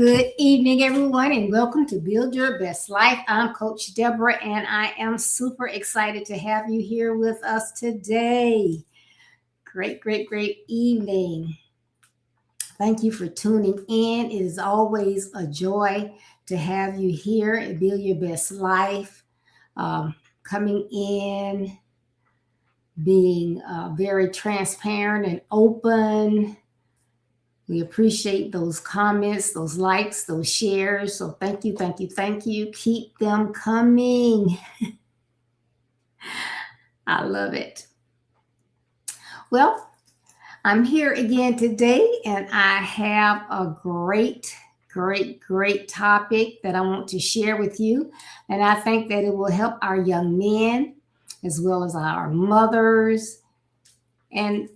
Good evening, everyone, and welcome to Build Your Best Life. I'm Coach Deborah, and I am super excited to have you here with us today. Great evening. Thank you for tuning in. It is always a joy to have you here at Build Your Best Life. Coming in, being very transparent and open. We appreciate those comments, those likes, those shares. So thank you. Keep them coming. I love it. Well, I'm here again today, and I have a great topic that I want to share with you. And I think that it will help our young men as well as our mothers and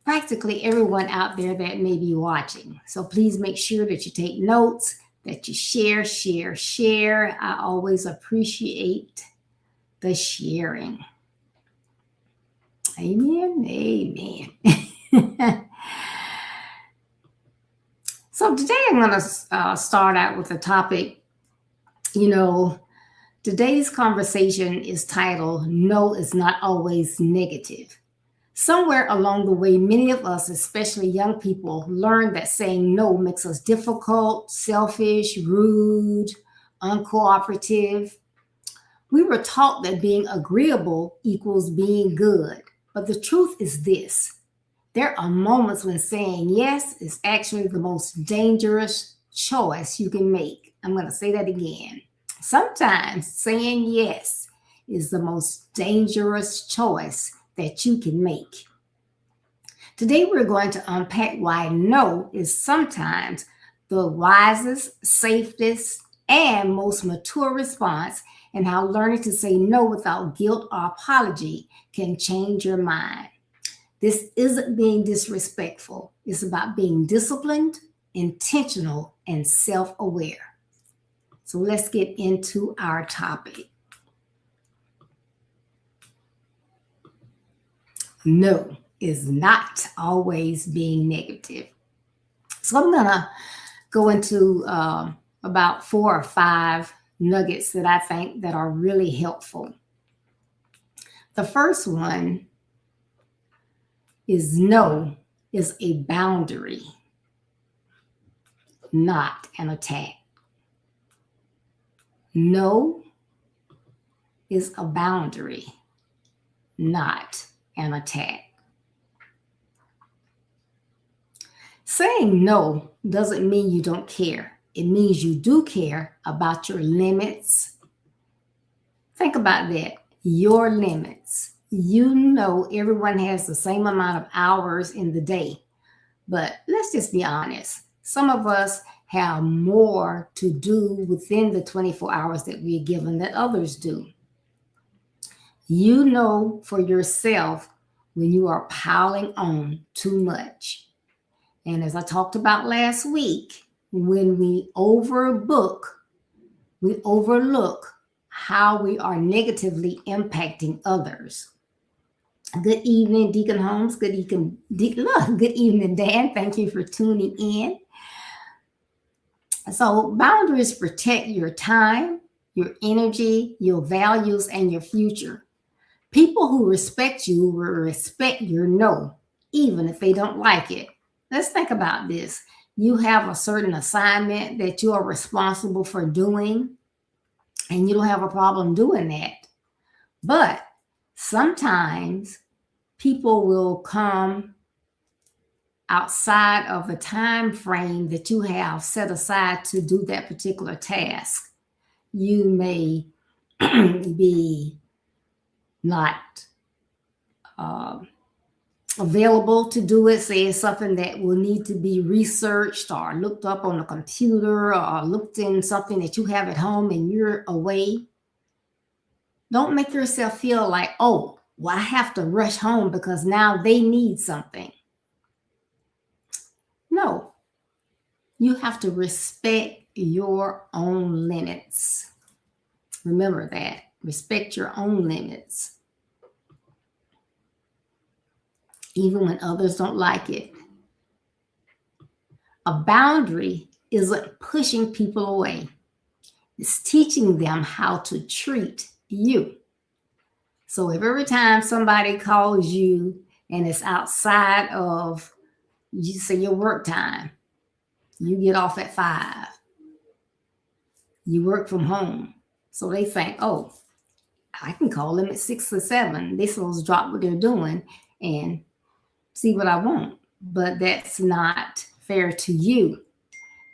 practically everyone out there that may be watching. So please make sure that you take notes, that you share. I always appreciate the sharing. Amen. So today I'm going to start out with a topic. Today's conversation is titled, No is Not Always Negative. Somewhere along the way, many of us, especially young people, learned that saying no makes us difficult, selfish, rude, uncooperative. We were taught that being agreeable equals being good. But the truth is this. There are moments when saying yes is actually the most dangerous choice you can make. I'm going to say that again. Sometimes saying yes is the most dangerous choice that you can make. Today, we're going to unpack why no is sometimes the wisest, safest, and most mature response, and how learning to say no without guilt or apology can change your mind. This isn't being disrespectful. It's about being disciplined, intentional, and self-aware. So let's get into our topic. No is not always being negative. So I'm going to go into about 4 or 5 nuggets that I think that are really helpful. The first one is no is a boundary, not an attack. No is a boundary, not an attack. Saying no doesn't mean you don't care. It means you do care about your limits. Think about that. Your limits. You know everyone has the same amount of hours in the day. But let's just be honest. Some of us have more to do within the 24 hours that we're given than others do. You know for yourself when you are piling on too much. And as I talked about last week, when we overbook, we overlook how we are negatively impacting others. Good evening, Deacon Holmes. Good evening, Dan. Thank you for tuning in. So boundaries protect your time, your energy, your values, and your future. People who respect you will respect your no, even if they don't like it. Let's think about this. You have a certain assignment that you are responsible for doing, and you don't have a problem doing that. But sometimes people will come outside of the time frame that you have set aside to do that particular task. You may be not available to do it. Say it's something that will need to be researched or looked up on the computer or looked in something that you have at home and you're away. Don't make yourself feel like, oh, well, I have to rush home because now they need something. No, you have to respect your own limits. Remember that. Respect your own limits. Even when others don't like it. A boundary isn't pushing people away. It's teaching them how to treat you. So if every time somebody calls you and it's outside of, you say, your work time, you get off at 5, you work from home. So they think, oh, I can call them at 6 or 7. They're supposed to drop what they're doing and see what I want. But that's not fair to you.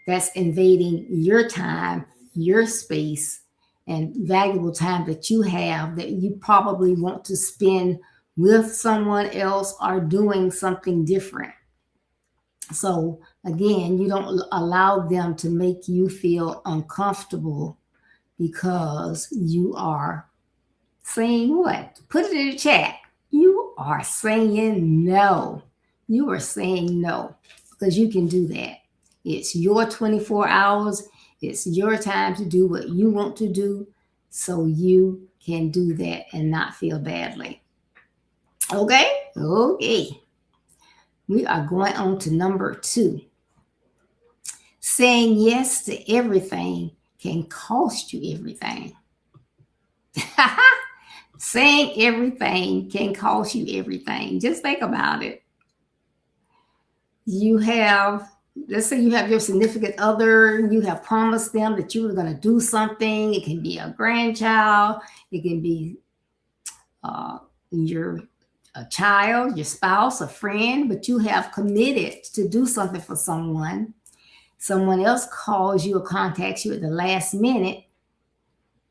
That's invading your time, your space, and valuable time that you have that you probably want to spend with someone else or doing something different. So again, you don't allow them to make you feel uncomfortable because you are saying what? Put it in the chat. You are saying no. You are saying no because you can do that. It's your 24 hours. It's your time to do what you want to do. So you can do that and not feel badly. Okay? Okay. We are going on to number 2. Saying yes to everything can cost you everything. Saying everything can cost you everything. Just think about it. Let's say you have your significant other, you have promised them that you were going to do something. It can be a grandchild, it can be a child, your spouse, a friend, but you have committed to do something for someone. Someone else calls you or contacts you at the last minute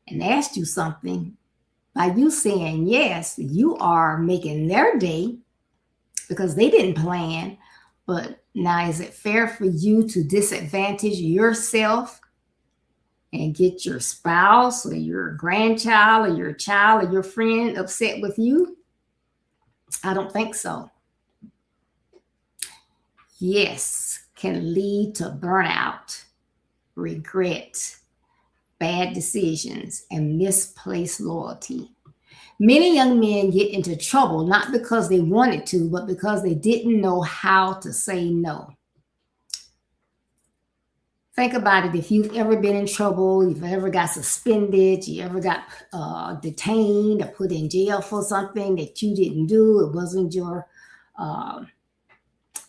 and asks you something. By you saying yes, you are making their day because they didn't plan. But now, is it fair for you to disadvantage yourself and get your spouse or your grandchild or your child or your friend upset with you? I don't think so. Yes can lead to burnout, regret, bad decisions, and misplaced loyalty. Many young men get into trouble not because they wanted to, but because they didn't know how to say no. Think about it. If you've ever been in trouble, you've ever got suspended, you ever got detained or put in jail for something that you didn't do, it wasn't your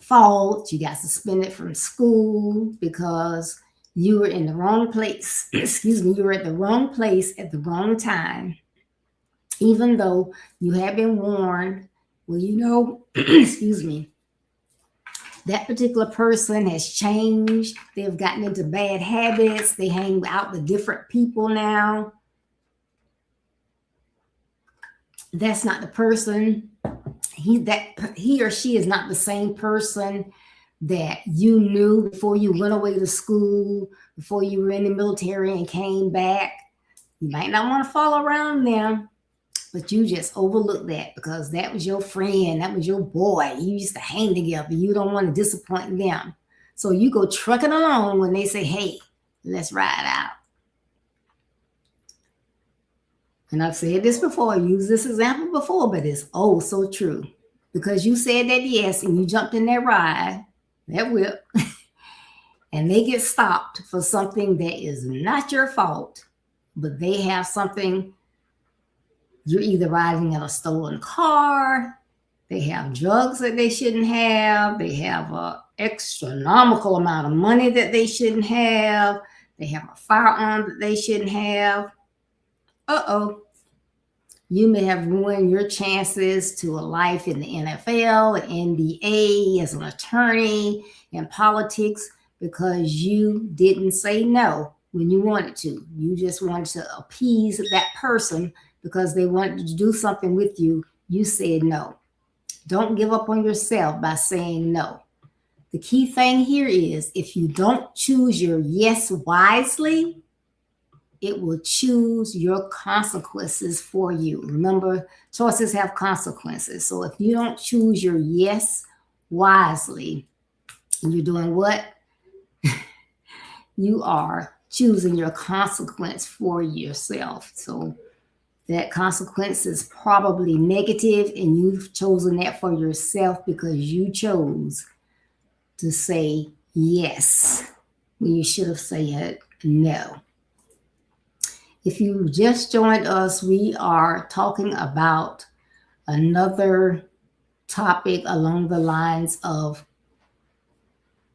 fault, you got suspended from school because you were in the wrong place. Excuse me, you were at the wrong place at the wrong time. Even though you have been warned, well, you know, excuse me, that particular person has changed. They've gotten into bad habits. They hang out with different people now. That's not the person. He or she is not the same person that you knew before you went away to school, before you were in the military and came back. You might not want to follow around them, but you just overlook that because that was your friend, that was your boy. You used to hang together. You don't want to disappoint them. So you go trucking along when they say, hey, let's ride out. And I've said this before, I used this example before, but it's oh so true. Because you said that yes, and you jumped in that ride, that whip, and they get stopped for something that is not your fault, but they have something. You're either riding in a stolen car, they have drugs that they shouldn't have, they have an astronomical amount of money that they shouldn't have, they have a firearm that they shouldn't have. You may have ruined your chances to a life in the NFL, the NBA, as an attorney, in politics, because you didn't say no when you wanted to. You just wanted to appease that person because they wanted to do something with you. You said no. Don't give up on yourself by saying no. The key thing here is if you don't choose your yes wisely, it will choose your consequences for you. Remember, choices have consequences. So if you don't choose your yes wisely, you're doing what? You are choosing your consequence for yourself. So that consequence is probably negative, and you've chosen that for yourself because you chose to say yes. when you should have said no. If you just joined us, we are talking about another topic along the lines of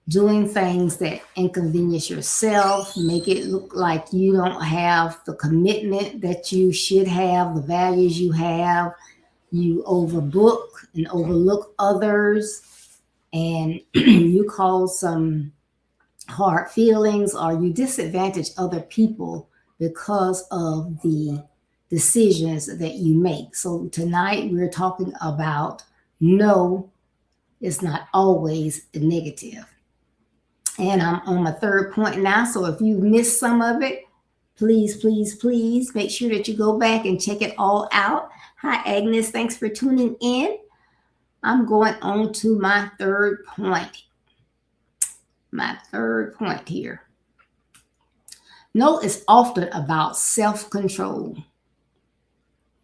doing things that inconvenience yourself, make it look like you don't have the commitment that you should have, the values you have. You overbook and overlook others, and you cause some hard feelings, or you disadvantage other people because of the decisions that you make. So tonight we're talking about no is not always negative. And I'm on my third point now. So if you missed some of it, please, please, please make sure that you go back and check it all out. Hi, Agnes. Thanks for tuning in. I'm going on to my third point. My third point here. No is often about self-control.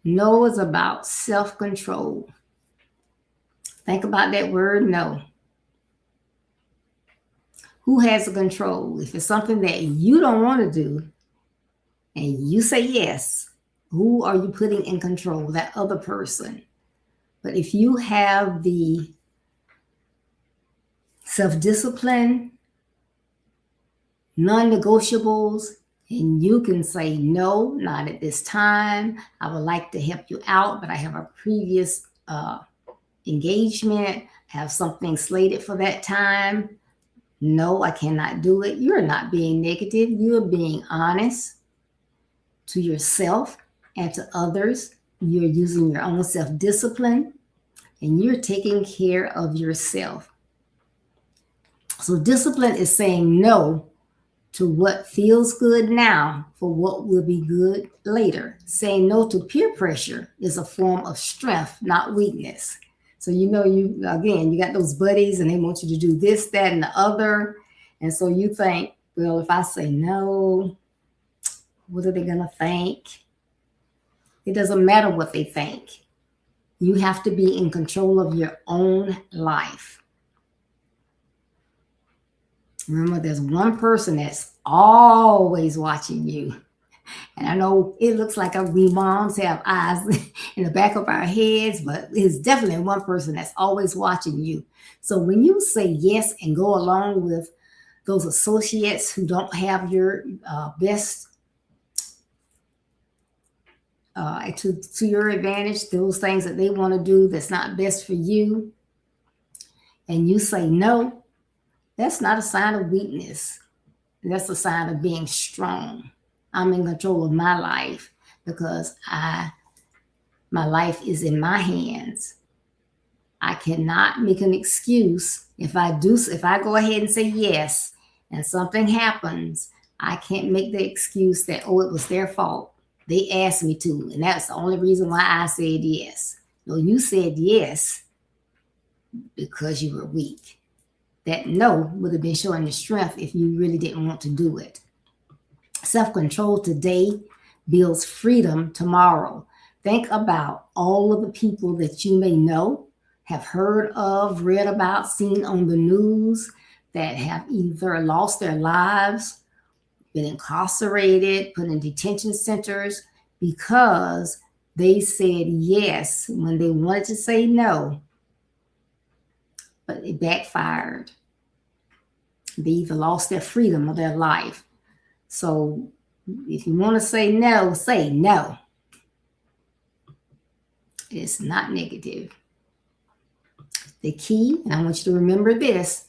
No is about self-control. Think about that word, no. Who has the control? If it's something that you don't want to do and you say yes, who are you putting in control? That other person. But if you have the self-discipline, non-negotiables, and you can say no, not at this time. I would like to help you out, but I have a previous engagement, have something slated for that time. No, I cannot do it. You're not being negative. You're being honest to yourself and to others. You're using your own self-discipline, and you're taking care of yourself. So discipline is saying no to what feels good now for what will be good later. Saying no to peer pressure is a form of strength, not weakness. So you got those buddies and they want you to do this, that, and the other. And so you think, well, if I say no, what are they going to think? It doesn't matter what they think. You have to be in control of your own life. Remember, there's one person that's always watching you. And I know it looks like we moms have eyes in the back of our heads, but it's definitely one person that's always watching you. So when you say yes and go along with those associates who don't have your best to your advantage, those things that they want to do that's not best for you, and you say no, that's not a sign of weakness. That's a sign of being strong. I'm in control of my life because my life is in my hands. I cannot make an excuse. If I go ahead and say yes and something happens, I can't make the excuse that, oh, it was their fault. They asked me to, and that's the only reason why I said yes. No, you said yes because you were weak. That no would have been showing your strength if you really didn't want to do it. Self-control today builds freedom tomorrow. Think about all of the people that you may know, have heard of, read about, seen on the news that have either lost their lives, been incarcerated, put in detention centers because they said yes when they wanted to say no, but it backfired. They either lost their freedom or their life. So if you want to say no, say no. It's not negative. The key, and I want you to remember this,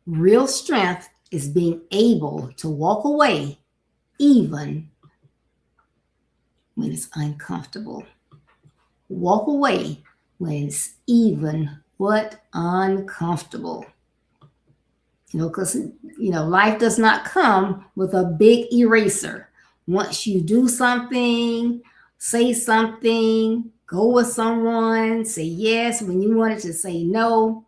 real strength is being able to walk away even when it's uncomfortable. Walk away when it's even what? Uncomfortable. Because, life does not come with a big eraser. Once you do something, say something, go with someone, say yes when you wanted to say no,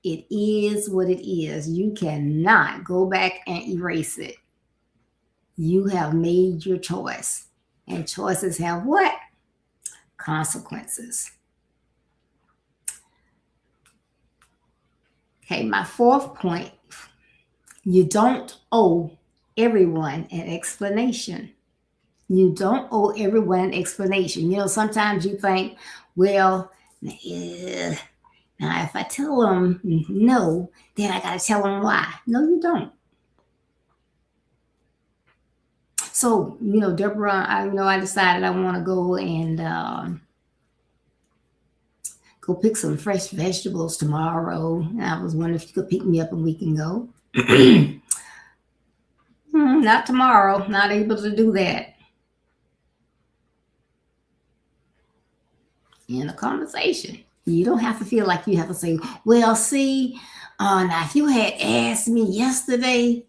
it is what it is. You cannot go back and erase it. You have made your choice. And choices have what? Consequences. Okay, my fourth point. You don't owe everyone an explanation. You don't owe everyone an explanation. Sometimes you think, well, now if I tell them no, then I got to tell them why. No, you don't. So, Deborah, I decided I want to go and go pick some fresh vegetables tomorrow. And I was wondering if you could pick me up and we can go. Not tomorrow. Not able to do that. In a conversation. You don't have to feel like you have to say, well, see, now if you had asked me yesterday,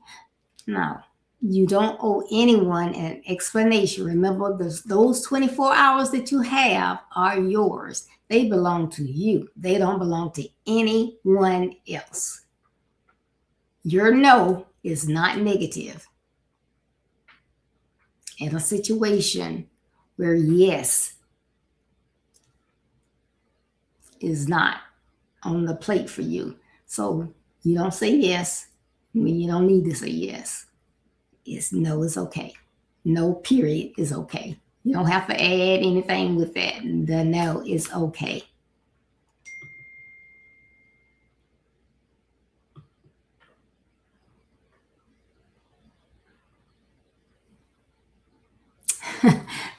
no. You don't owe anyone an explanation. Remember, those 24 hours that you have are yours. They belong to you. They don't belong to anyone else. Your no is not negative. In a situation where yes is not on the plate for you. So you don't say yes when you don't need to say yes. No is okay. No period is okay. You don't have to add anything with that. The no is okay.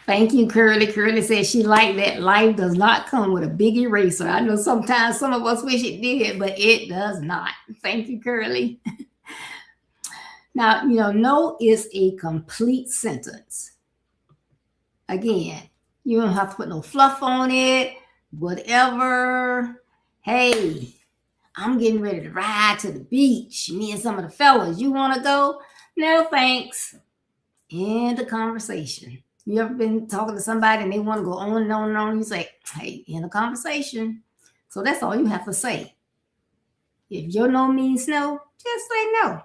Thank you, Curly. Curly says she liked that life does not come with a big eraser. I know sometimes some of us wish it did, but it does not. Thank you, Curly. Now, no is a complete sentence. Again, you don't have to put no fluff on it, whatever. Hey, I'm getting ready to ride to the beach. Me and some of the fellas, you want to go? No, thanks. End the conversation. You ever been talking to somebody and they want to go on and on and on? You say, hey, end the conversation. So that's all you have to say. If your no means no, just say no.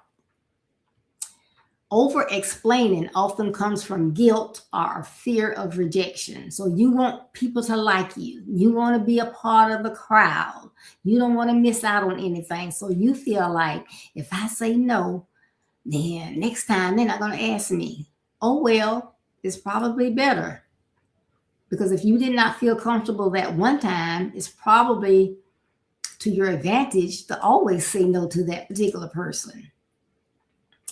Over-explaining often comes from guilt or fear of rejection. So you want people to like you. You want to be a part of the crowd. You don't want to miss out on anything. So you feel like if I say no, then next time they're not going to ask me. Oh, well, it's probably better. Because if you did not feel comfortable that one time, it's probably to your advantage to always say no to that particular person,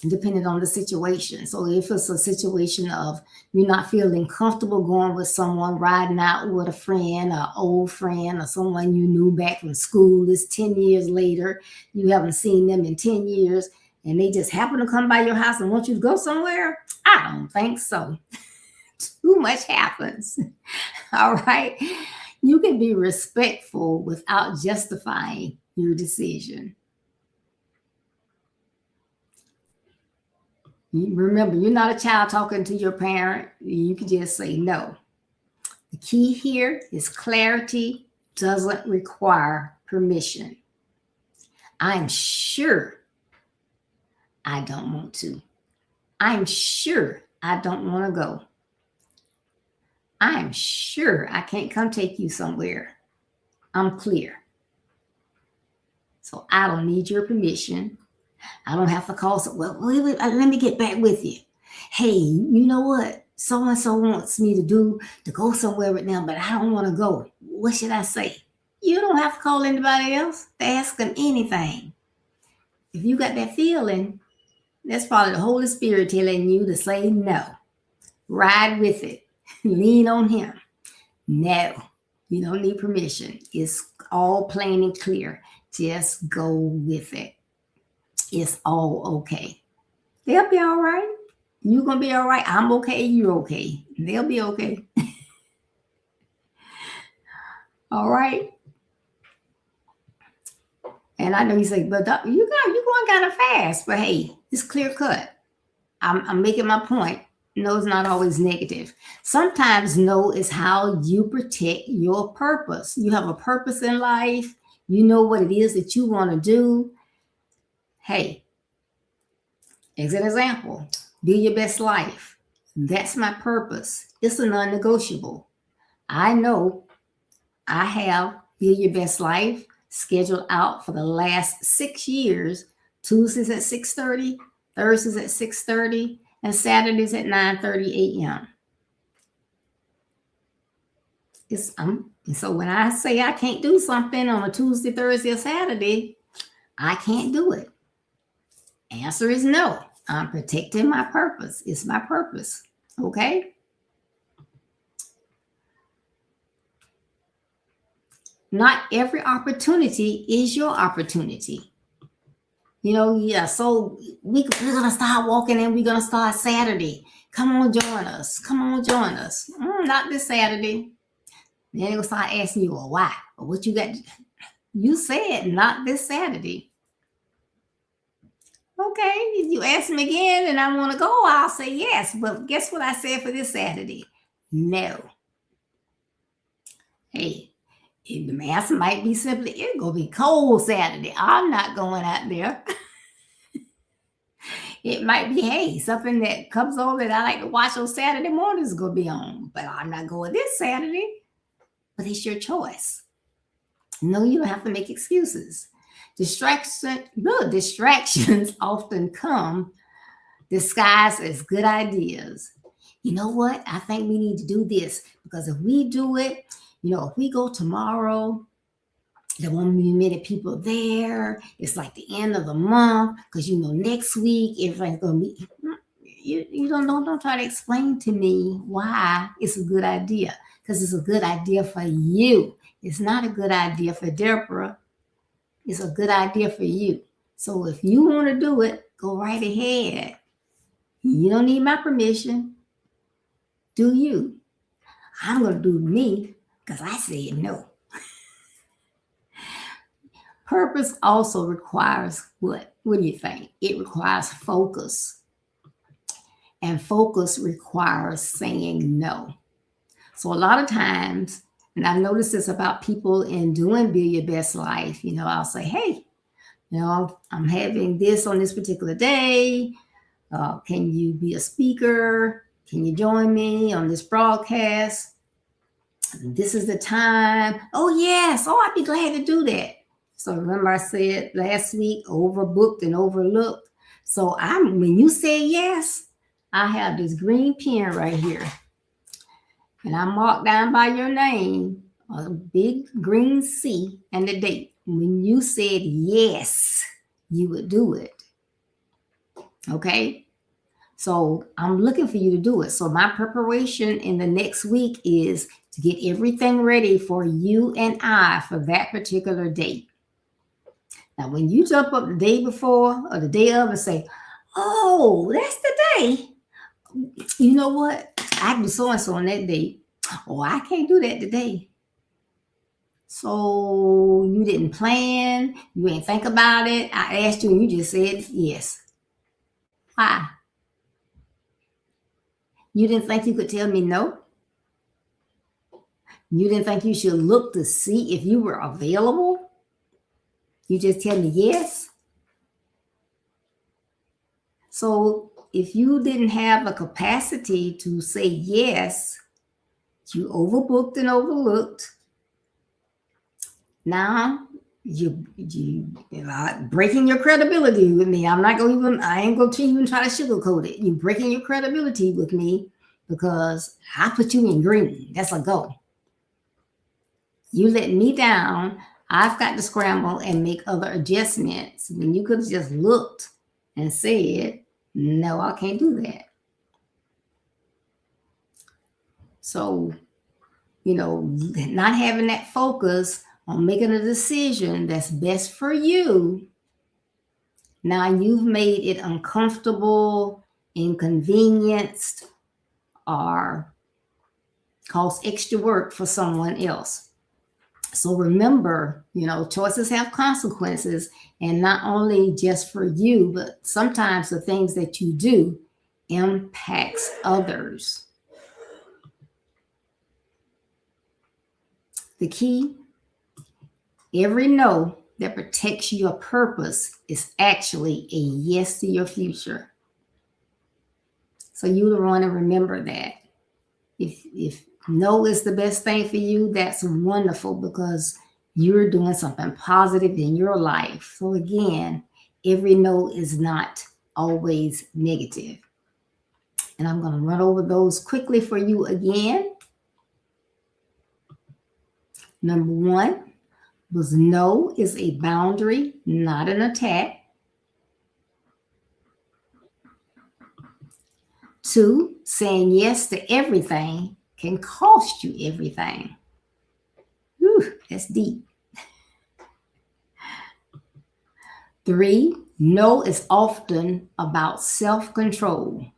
depending on the situation. So if it's a situation of you're not feeling comfortable going with someone, riding out with a friend, or old friend, or someone you knew back from school, it's 10 years later, you haven't seen them in 10 years, and they just happen to come by your house and want you to go somewhere, I don't think so. Too much happens. All right. You can be respectful without justifying your decision. Remember, you're not a child talking to your parent. You can just say no. The key here is clarity doesn't require permission. I'm sure I don't want to. I'm sure I don't want to go. I'm sure I can't come take you somewhere. I'm clear. So I don't need your permission. I don't have to call. Well, wait, let me get back with you. Hey, you know what? So-and-so wants me to go somewhere with them, but I don't want to go. What should I say? You don't have to call anybody else to ask them anything. If you got that feeling, that's probably the Holy Spirit telling you to say no. Ride with it. Lean on him. No, you don't need permission. It's all plain and clear. Just go with it. It's all okay. They'll be all right. You're going to be all right. I'm okay. You're okay. They'll be okay. All right. And I know you say, but you're going kind of fast. But hey, it's clear cut. I'm making my point. No is not always negative. Sometimes no is how you protect your purpose. You have a purpose in life. You know what it is that you want to do. Hey, as an example, be your best life. That's my purpose. It's a non-negotiable. I know I have Be Your Best Life scheduled out for the last 6 years, Tuesdays at 6:30, Thursdays at 6:30, and Saturdays at 9:30 a.m. So when I say I can't do something on a Tuesday, Thursday, or Saturday, I can't do it. Answer is no. I'm protecting my purpose. It's my purpose. Okay? Not every opportunity is your opportunity. So we're going to start walking and we're going to start Saturday. Come on, join us. Not this Saturday. Then they're going to start asking you, well, why? Or what you got? You said not this Saturday. Okay, if you ask me again and I want to go, I'll say yes. But guess what I said for this Saturday? No. Hey, the answer might be simply, it's going to be cold Saturday. I'm not going out there. It might be, hey, something that comes on that I like to watch on Saturday mornings is going to be on. But I'm not going this Saturday. But it's your choice. No, you don't have to make excuses. Distractions often come disguised as good ideas. You know what? I think we need to do this because if we do it, if we go tomorrow, there won't be many people there. It's like the end of the month because next week everything's gonna be. You don't try to explain to me why it's a good idea because it's a good idea for you. It's not a good idea for Deborah. It's a good idea for you. So if you want to do it, go right ahead. You don't need my permission. Do you? I'm going to do me because I said no. Purpose also requires what? What do you think? It requires focus. And focus requires saying no. So a lot of times, and I've noticed this about people in doing Build Your Best Life, I'll say, hey, I'm having this on this particular day. Can you be a speaker? Can you join me on this broadcast? This is the time. Oh, yes. Oh, I'd be glad to do that. So remember I said last week, overbooked and overlooked. So when you say yes, I have this green pen right here. And I marked down by your name a big green C and the date. When you said yes, you would do it. Okay? So I'm looking for you to do it. So my preparation in the next week is to get everything ready for you and I for that particular date. Now, when you jump up the day before or the day of and say, oh, that's the day. You know what? I can do so-and-so on that date. Oh, I can't do that today. So you didn't plan. You ain't think about it. I asked you and you just said yes. Why? You didn't think you could tell me no? You didn't think you should look to see if you were available? You just tell me yes? So if you didn't have a capacity to say yes, you overbooked and overlooked. Now you breaking your credibility with me. I ain't going to even try to sugarcoat it. You're breaking your credibility with me because I put you in green. That's a go. You let me down. I've got to scramble and make other adjustments. When you could have just looked and said, no, I can't do that. So, not having that focus on making a decision that's best for you, now you've made it uncomfortable, inconvenienced, or caused extra work for someone else. So remember, choices have consequences, and not only just for you, but sometimes the things that you do impacts others. The key, every no that protects your purpose is actually a yes to your future. So you want to remember that. If no is the best thing for you, that's wonderful because you're doing something positive in your life. So again, every no is not always negative. And I'm going to run over those quickly for you again. Number 1 was no is a boundary, not an attack. 2, saying yes to everything can cost you everything. Whew, that's deep. 3, no is often about self-control.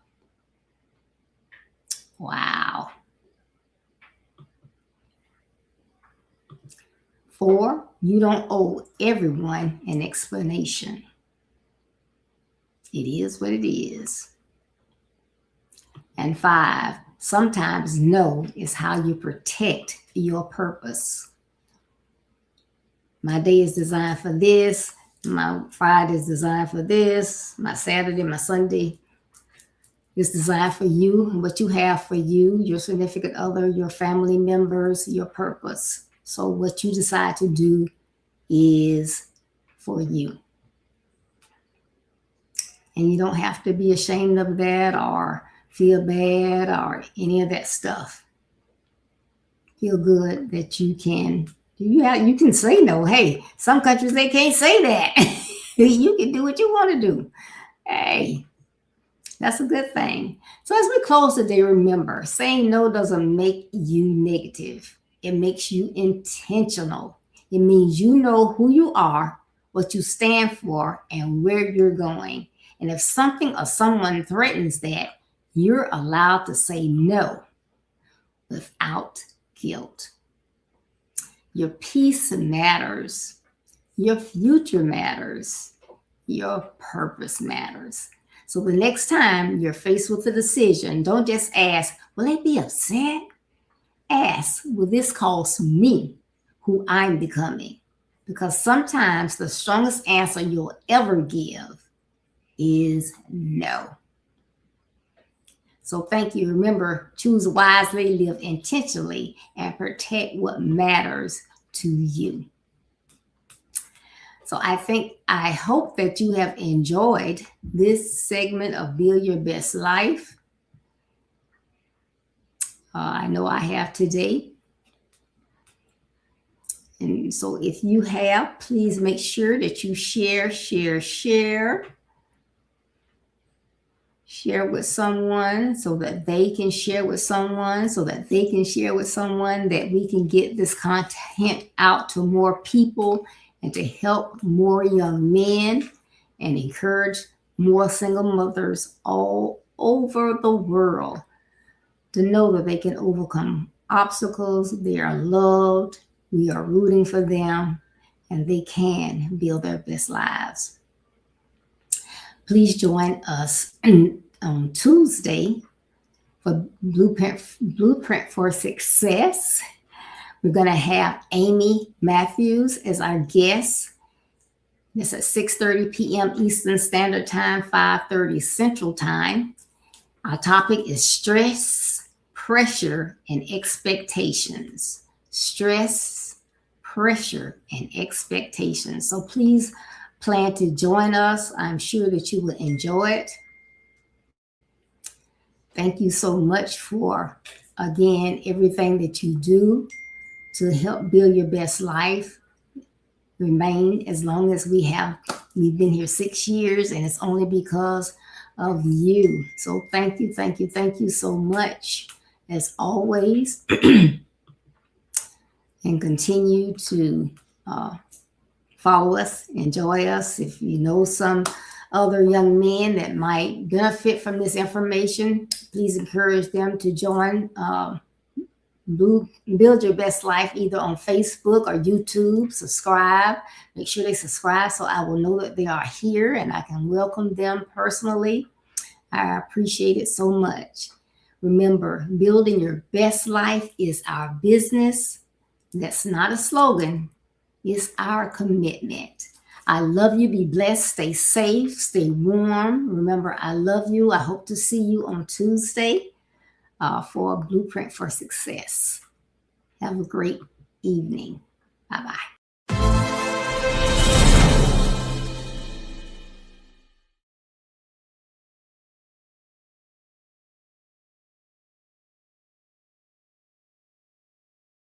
Wow. 4, you don't owe everyone an explanation. It is what it is. And 5, sometimes no is how you protect your purpose. My day is designed for this. My Friday is designed for this. My Saturday, my Sunday is designed for you, what you have for you, your significant other, your family members, your purpose. So what you decide to do is for you. And you don't have to be ashamed of that or feel bad or any of that stuff. Feel good that you can say no. Hey, some countries, they can't say that. You can do what you want to do. Hey, that's a good thing. So as we close today, remember, saying no doesn't make you negative. It makes you intentional. It means you know who you are, what you stand for, and where you're going. And if something or someone threatens that, you're allowed to say no without guilt. Your peace matters. Your future matters. Your purpose matters. So the next time you're faced with a decision, don't just ask, will they be upset? Ask, will this cost me who I'm becoming? Because sometimes the strongest answer you'll ever give is no. So thank you. Remember, choose wisely, live intentionally, and protect what matters to you. So I hope that you have enjoyed this segment of Build Your Best Life. I know I have today. And so if you have, please make sure that you share with someone so that they can share with someone, that we can get this content out to more people and to help more young men and encourage more single mothers all over the world to know that they can overcome obstacles. They are loved. We are rooting for them, and they can build their best lives. Please join us on Tuesday for Blueprint for Success. We're going to have Amy Matthews as our guest. It's at 6:30 p.m. Eastern Standard Time, 5:30 Central Time. Our topic is stress, pressure, and expectations. Stress, pressure, and expectations. So please plan to join us. I'm sure that you will enjoy it. Thank you so much for, again, everything that you do to help build your best life. Remain as long as we've been here 6 years, and it's only because of you. So thank you so much, as always. And continue to follow us, enjoy us. If you know some other young men that might benefit from this information, please encourage them to join Build Your Best Life either on Facebook or YouTube. Subscribe. Make sure they subscribe so I will know that they are here and I can welcome them personally. I appreciate it so much. Remember, building your best life is our business. That's not a slogan. It's our commitment. I love you. Be blessed. Stay safe. Stay warm. Remember, I love you. I hope to see you on Tuesday for Blueprint for Success. Have a great evening. Bye-bye.